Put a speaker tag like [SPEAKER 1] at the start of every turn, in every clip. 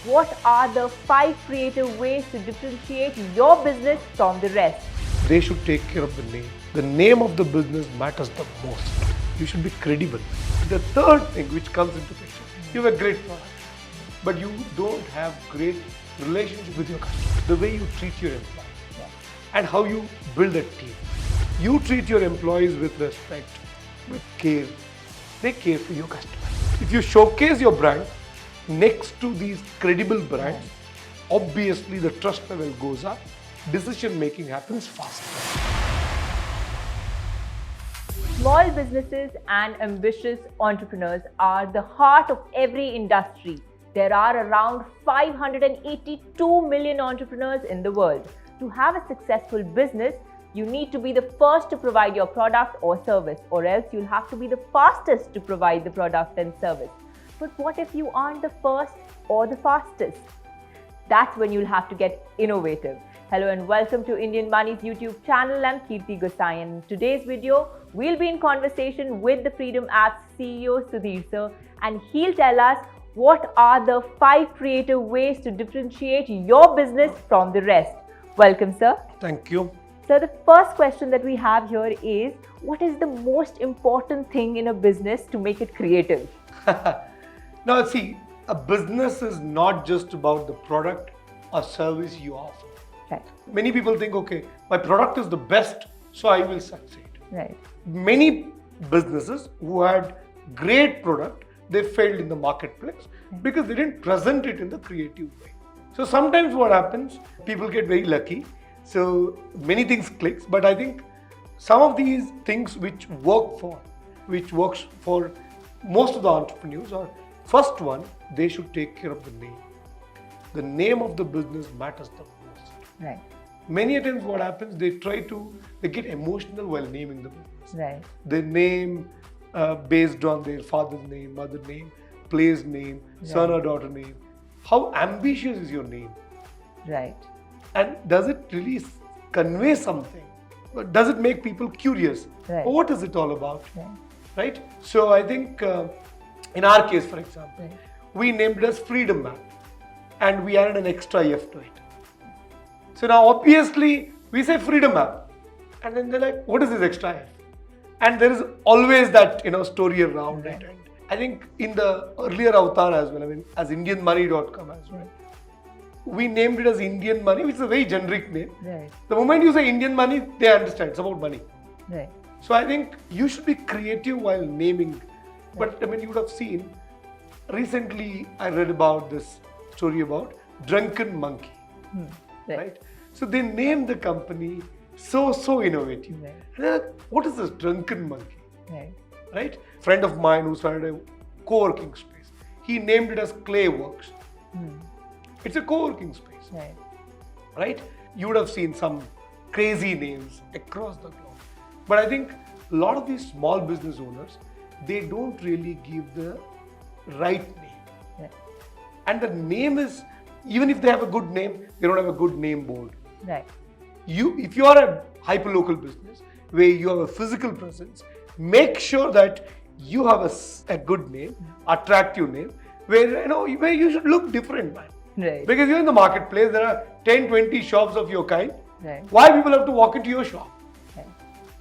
[SPEAKER 1] What are the 5 creative ways to differentiate your business from the rest?
[SPEAKER 2] They should take care of the name. The name of the business matters the most. You should be credible. The third thing which comes into picture, you have a great product, but you don't have great relationship with your customer. The way you treat your employees and how you build a team. You treat your employees with respect, with care. They care for your customers. If you showcase your brand next to these credible brands, obviously the trust level goes up, decision making happens faster.
[SPEAKER 1] Small businesses and ambitious entrepreneurs are the heart of every industry. There are around 582 million entrepreneurs in the world. To have a successful business, you need to be the first to provide your product or service, or else you'll have to be the fastest to provide the product and service. But what if you aren't the first or the fastest? That's when you'll have to get innovative. Hello and welcome to Indian Money's YouTube channel. I'm Kirti Gosai, and in today's video, we'll be in conversation with the Freedom app's CEO Sudheer sir, and he'll tell us what are the 5 creative ways to differentiate your business from the rest. Welcome, sir.
[SPEAKER 2] Thank you.
[SPEAKER 1] So the first question that we have here is, what is the most important thing in a business to make it creative?
[SPEAKER 2] Now see, a business is not just about the product or service you offer.
[SPEAKER 1] Right.
[SPEAKER 2] Many people think, okay, my product is the best, so I will succeed.
[SPEAKER 1] Right.
[SPEAKER 2] Many businesses who had great product, they failed in the marketplace because they didn't present it in the creative way. So sometimes what happens, people get very lucky. So many things clicks, but I think some of these things which works for most of the entrepreneurs are, first one, they should take care of the name. The name of the business matters the most.
[SPEAKER 1] Right.
[SPEAKER 2] Many times what happens, they get emotional while naming the business.
[SPEAKER 1] Right.
[SPEAKER 2] They name based on their father's name, mother's name, place name, son or daughter name. How ambitious is your name?
[SPEAKER 1] Right.
[SPEAKER 2] And does it really convey something? Does it make people curious?
[SPEAKER 1] Right.
[SPEAKER 2] What is it all about?
[SPEAKER 1] Right.
[SPEAKER 2] Right? So I think in our case, for example,
[SPEAKER 1] Right.
[SPEAKER 2] we named it as Freedom Map and we added an extra F to it. So now obviously we say Freedom Map and then they're like, what is this extra F? And there is always that story around it. And I think in the earlier avatar as well, as IndianMoney.com as well, we named it as Indian Money, which is a very generic name.
[SPEAKER 1] Right.
[SPEAKER 2] The moment you say Indian Money, they understand it's about money.
[SPEAKER 1] Right.
[SPEAKER 2] So I think you should be creative while naming. But you would have seen, recently I read about this story about Drunken Monkey. Right? So they named the company so innovative.
[SPEAKER 1] Right.
[SPEAKER 2] And they're like, what is this Drunken Monkey?
[SPEAKER 1] Right.
[SPEAKER 2] Right? Friend of mine who started a co-working space, he named it as Clay Works. It's a co-working space.
[SPEAKER 1] Right.
[SPEAKER 2] Right? You would have seen some crazy names across the globe. But I think a lot of these small business owners, they don't really give the right name.
[SPEAKER 1] Yeah.
[SPEAKER 2] And the name is, even if they have a good name, they don't have a good name board.
[SPEAKER 1] Right.
[SPEAKER 2] If you are a hyperlocal business where you have a physical presence, make sure that you have a good name, attractive name, where you should look different, man.
[SPEAKER 1] Right.
[SPEAKER 2] Because you're in the marketplace, there are 10, 20 shops of your kind.
[SPEAKER 1] Right.
[SPEAKER 2] Why people have to walk into your shop?
[SPEAKER 1] Right.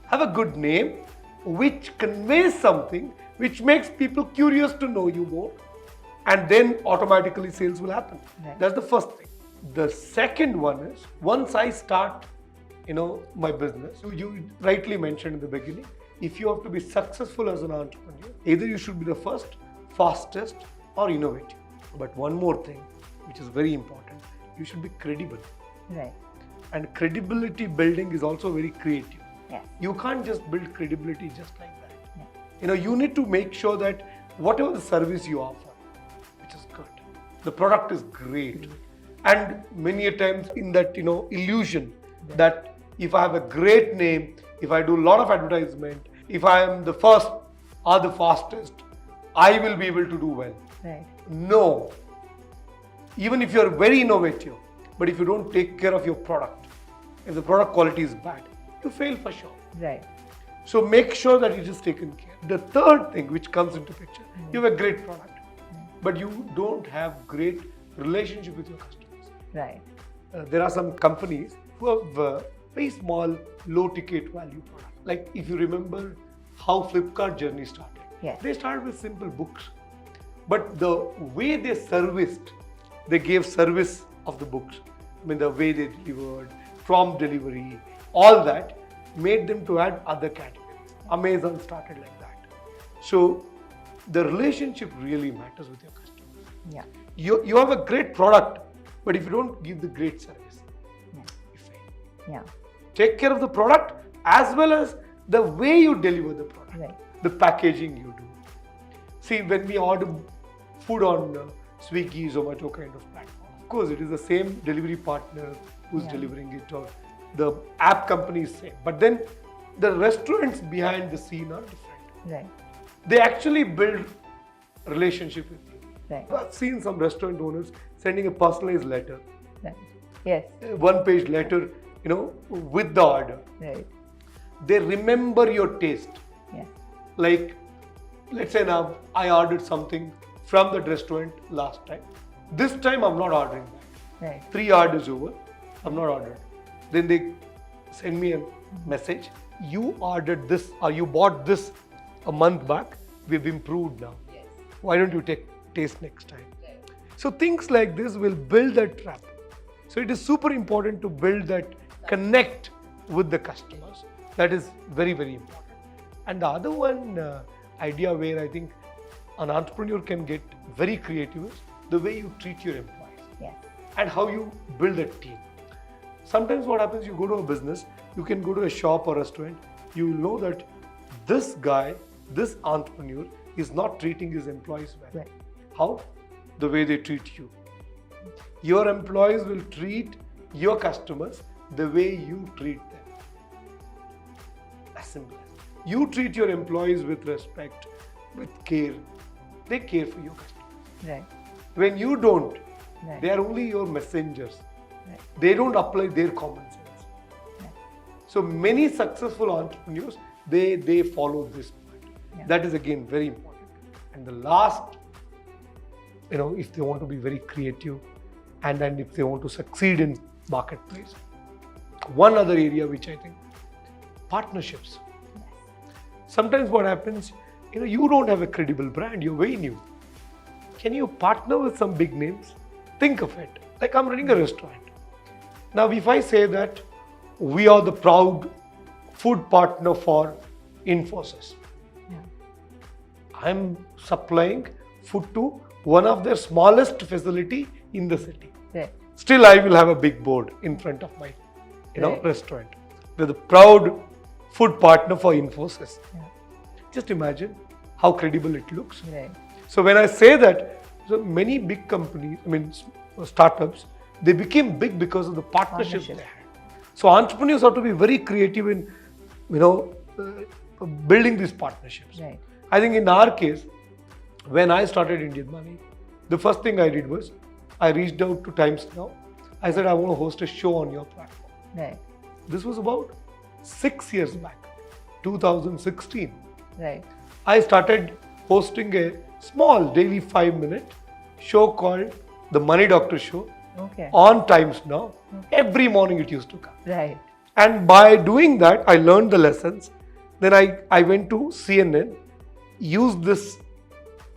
[SPEAKER 2] Have a good name which conveys something which makes people curious to know you more, and then automatically sales will happen.
[SPEAKER 1] Right.
[SPEAKER 2] That's the first thing. The second one is, once I start my business, you rightly mentioned in the beginning, if you have to be successful as an entrepreneur, either you should be the first, fastest or innovative. But one more thing which is very important, you should be credible.
[SPEAKER 1] Right.
[SPEAKER 2] And credibility building is also very creative.
[SPEAKER 1] Yes.
[SPEAKER 2] You can't just build credibility just like that. Yeah. You need to make sure that whatever the service you offer, which is good, the product is great. And many a times in that illusion that if I have a great name, if I do a lot of advertisement, if I am the first or the fastest, I will be able to do well.
[SPEAKER 1] Right.
[SPEAKER 2] No. Even if you are very innovative, but if you don't take care of your product, if the product quality is bad, you fail for sure.
[SPEAKER 1] Right.
[SPEAKER 2] So make sure that it is taken care. The third thing which comes into picture, you have a great product, but you don't have great relationship with your customers.
[SPEAKER 1] Right.
[SPEAKER 2] There are some companies who have very small, low-ticket value products. Like if you remember how Flipkart journey started.
[SPEAKER 1] Yes.
[SPEAKER 2] They started with simple books. But the way they serviced, they gave service of the books. I mean, the way they delivered, prompt delivery, all that made them to add other categories. Amazon started like that. So the relationship really matters with your customers.
[SPEAKER 1] Yeah.
[SPEAKER 2] You have a great product, but if you don't give the great service, you fail.
[SPEAKER 1] Yeah.
[SPEAKER 2] Take care of the product as well as the way you deliver the product,
[SPEAKER 1] Right.
[SPEAKER 2] the packaging you do. See, when we order food on Swiggy, Zomato kind of platform, of course, it is the same delivery partner who's delivering it, or the app company is same. But then the restaurants behind the scene are different.
[SPEAKER 1] Right.
[SPEAKER 2] They actually build relationship with you.
[SPEAKER 1] Right.
[SPEAKER 2] I've seen some restaurant owners sending a personalized letter,
[SPEAKER 1] Right. Yes.
[SPEAKER 2] a one-page letter, with the order.
[SPEAKER 1] Right.
[SPEAKER 2] They remember your taste.
[SPEAKER 1] Yes.
[SPEAKER 2] Like, let's say now I ordered something from that restaurant last time. This time I'm not ordering that.
[SPEAKER 1] Right.
[SPEAKER 2] 3 orders over, I'm not ordering. Then they send me a message. You ordered this or you bought this a month back. We've improved now.
[SPEAKER 1] Yes.
[SPEAKER 2] Why don't you taste next time? Right. So things like this will build that trap. So it is super important to build that connect with the customers. That is very, very important. And the other one idea where I think an entrepreneur can get very creative is the way you treat your employees.
[SPEAKER 1] Yes.
[SPEAKER 2] And how you build a team. Sometimes what happens, you go to a business, you can go to a shop or restaurant, you know that this guy, this entrepreneur is not treating his employees well.
[SPEAKER 1] Right.
[SPEAKER 2] How? The way they treat you. Your employees will treat your customers the way you treat them. As simple as that. You treat your employees with respect, with care. They care for your customers.
[SPEAKER 1] Right.
[SPEAKER 2] When you don't,
[SPEAKER 1] Right.
[SPEAKER 2] they are only your messengers.
[SPEAKER 1] Right.
[SPEAKER 2] They don't apply their common sense.
[SPEAKER 1] Right.
[SPEAKER 2] So many successful entrepreneurs, they follow this point.
[SPEAKER 1] Yeah.
[SPEAKER 2] That is again very important. And the last, if they want to be very creative and then if they want to succeed in marketplace, one other area which I think, partnerships.
[SPEAKER 1] Yes.
[SPEAKER 2] Sometimes what happens, you don't have a credible brand, you're very new. Can you partner with some big names? Think of it. Like I'm running a restaurant. Now, if I say that we are the proud food partner for Infosys,
[SPEAKER 1] Yeah.
[SPEAKER 2] I'm supplying food to one of their smallest facility in the city.
[SPEAKER 1] Right.
[SPEAKER 2] Still, I will have a big board in front of my,
[SPEAKER 1] Right.
[SPEAKER 2] restaurant. We're the proud food partner for Infosys.
[SPEAKER 1] Yeah.
[SPEAKER 2] Just imagine how credible it looks.
[SPEAKER 1] Right.
[SPEAKER 2] So when I say that, so many big companies, startups, they became big because of the partnerships they had. So entrepreneurs have to be very creative in, building these partnerships.
[SPEAKER 1] Right.
[SPEAKER 2] I think in our case, when I started IndianMoney, the first thing I did was I reached out to Times Now. I said I want to host a show on your platform.
[SPEAKER 1] Right.
[SPEAKER 2] This was about 6 years back, 2016.
[SPEAKER 1] Right.
[SPEAKER 2] I started hosting a small daily 5-minute show called The Money Doctor Show
[SPEAKER 1] Okay.
[SPEAKER 2] on Times Now. Every morning it used to come.
[SPEAKER 1] Right.
[SPEAKER 2] And by doing that, I learned the lessons. Then I went to CNN, used this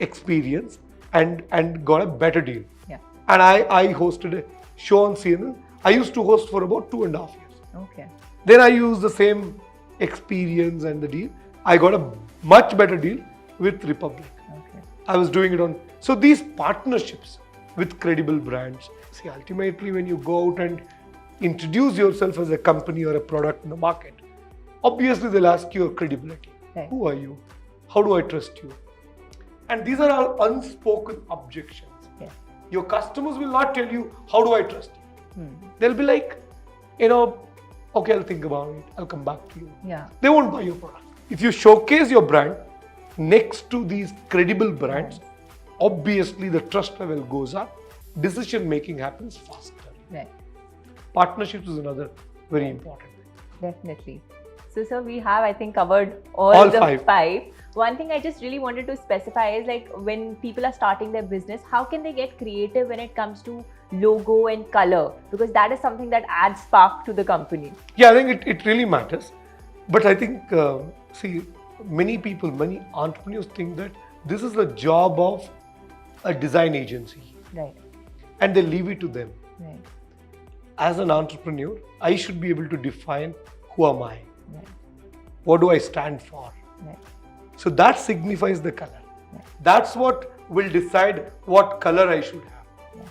[SPEAKER 2] experience and got a better deal.
[SPEAKER 1] Yeah.
[SPEAKER 2] And I hosted a show on CNN. I used to host for about 2.5 years.
[SPEAKER 1] Okay.
[SPEAKER 2] Then I used the same experience and the deal. I got a much better deal with Republic.
[SPEAKER 1] Okay.
[SPEAKER 2] I was doing it on. So these partnerships with credible brands. See, ultimately, when you go out and introduce yourself as a company or a product in the market, obviously they'll ask you your credibility.
[SPEAKER 1] Right.
[SPEAKER 2] Who are you? How do I trust you? And these are all unspoken objections.
[SPEAKER 1] Yeah.
[SPEAKER 2] Your customers will not tell you, how do I trust you? They'll be like, okay, I'll think about it. I'll come back to you.
[SPEAKER 1] Yeah.
[SPEAKER 2] They won't buy your product. If you showcase your brand next to these credible brands, obviously the trust level goes up. Decision making happens faster.
[SPEAKER 1] Right.
[SPEAKER 2] Partnerships is another very important thing.
[SPEAKER 1] Definitely. So, sir, we have, I think, covered all the
[SPEAKER 2] five.
[SPEAKER 1] five. One thing I just really wanted to specify is like when people are starting their business, how can they get creative when it comes to logo and color? Because that is something that adds spark to the company.
[SPEAKER 2] Yeah, I think it really matters. But I think, see, many people, many entrepreneurs think that this is the job of a design agency
[SPEAKER 1] Right.
[SPEAKER 2] and they leave it to them.
[SPEAKER 1] Right.
[SPEAKER 2] As an entrepreneur, I should be able to define who am I?
[SPEAKER 1] Right.
[SPEAKER 2] What do I stand for?
[SPEAKER 1] Right.
[SPEAKER 2] So that signifies the color.
[SPEAKER 1] Right.
[SPEAKER 2] That's what will decide what color I should have.
[SPEAKER 1] Yes.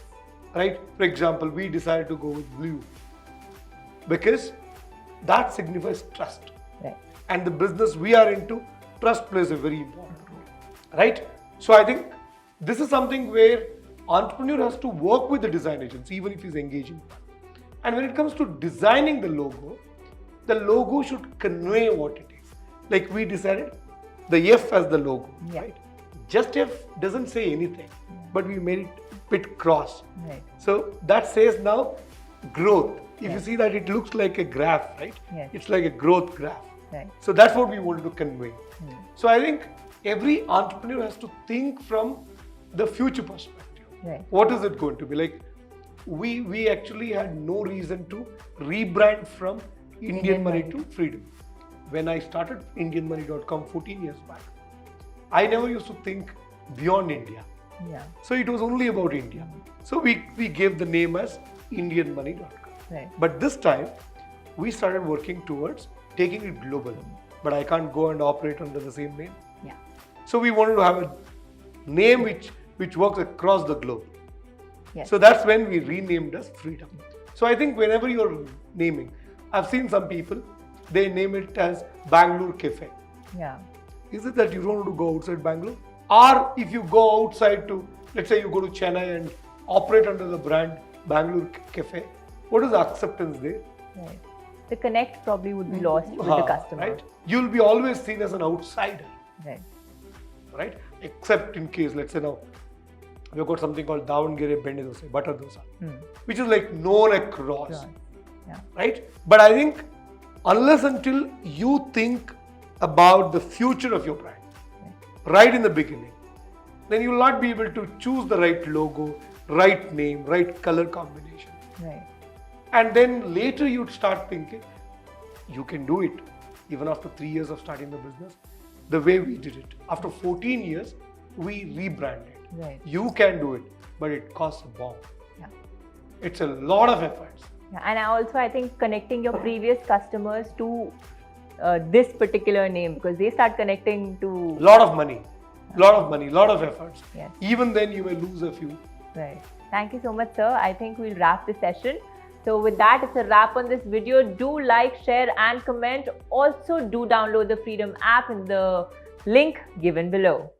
[SPEAKER 2] Right? For example, we decided to go with blue because that signifies trust.
[SPEAKER 1] Right.
[SPEAKER 2] And the business we are into, trust plays a very important role. Right? So I think this is something where entrepreneur has to work with the design agency even if he's engaging one. And when it comes to designing the logo should convey what it is. Like we decided the F as the logo,
[SPEAKER 1] Yeah.
[SPEAKER 2] right? Just F doesn't say anything, but we made it a bit cross.
[SPEAKER 1] Right.
[SPEAKER 2] So that says now growth. If
[SPEAKER 1] Yes.
[SPEAKER 2] you see that it looks like a graph, right?
[SPEAKER 1] Yes.
[SPEAKER 2] It's like a growth graph.
[SPEAKER 1] Right.
[SPEAKER 2] So that's what we wanted to convey. So I think every entrepreneur has to think from the future perspective.
[SPEAKER 1] Right.
[SPEAKER 2] What is it going to be? Like we actually had no reason to rebrand from Indian Money to Freedom. When I started IndianMoney.com 14 years back, I never used to think beyond India.
[SPEAKER 1] Yeah.
[SPEAKER 2] So it was only about India. So we gave the name as IndianMoney.com.
[SPEAKER 1] Right.
[SPEAKER 2] But this time, we started working towards taking it global. But I can't go and operate under the same name.
[SPEAKER 1] Yeah.
[SPEAKER 2] So we wanted to have a name which works across the globe.
[SPEAKER 1] Yes.
[SPEAKER 2] So that's when we renamed as Freedom. So I think whenever you're naming, I've seen some people, they name it as Bangalore Cafe.
[SPEAKER 1] Yeah.
[SPEAKER 2] Is it that you don't want to go outside Bangalore? Or if you go outside to, let's say you go to Chennai and operate under the brand Bangalore Cafe, what is the acceptance there?
[SPEAKER 1] Right. The connect probably would be lost with the customer.
[SPEAKER 2] Right? You'll be always seen as an outsider.
[SPEAKER 1] Right.
[SPEAKER 2] Right? Except in case, let's say now, we've got something called Davangere Bende Dosa, Butter Dosa, which is like known across.
[SPEAKER 1] Sure. Yeah.
[SPEAKER 2] Right? But I think unless until you think about the future of your brand, right in the beginning, then you will not be able to choose the right logo, right name, right color combination.
[SPEAKER 1] Right.
[SPEAKER 2] And then later you'd start thinking, you can do it. Even after 3 years of starting the business, the way we did it. After 14 years, we rebranded.
[SPEAKER 1] Right.
[SPEAKER 2] You can do it, but it costs a bomb.
[SPEAKER 1] Yeah.
[SPEAKER 2] It's a lot of efforts.
[SPEAKER 1] Yeah. And I think connecting your previous customers to this particular name, because they start connecting to
[SPEAKER 2] Lot of money, lot of efforts.
[SPEAKER 1] Yes.
[SPEAKER 2] Even then you may lose a few.
[SPEAKER 1] Right. Thank you so much, sir. I think we'll wrap the session. So with that, it's a wrap on this video. Do like, share and comment. Also do download the Freedom app in the link given below.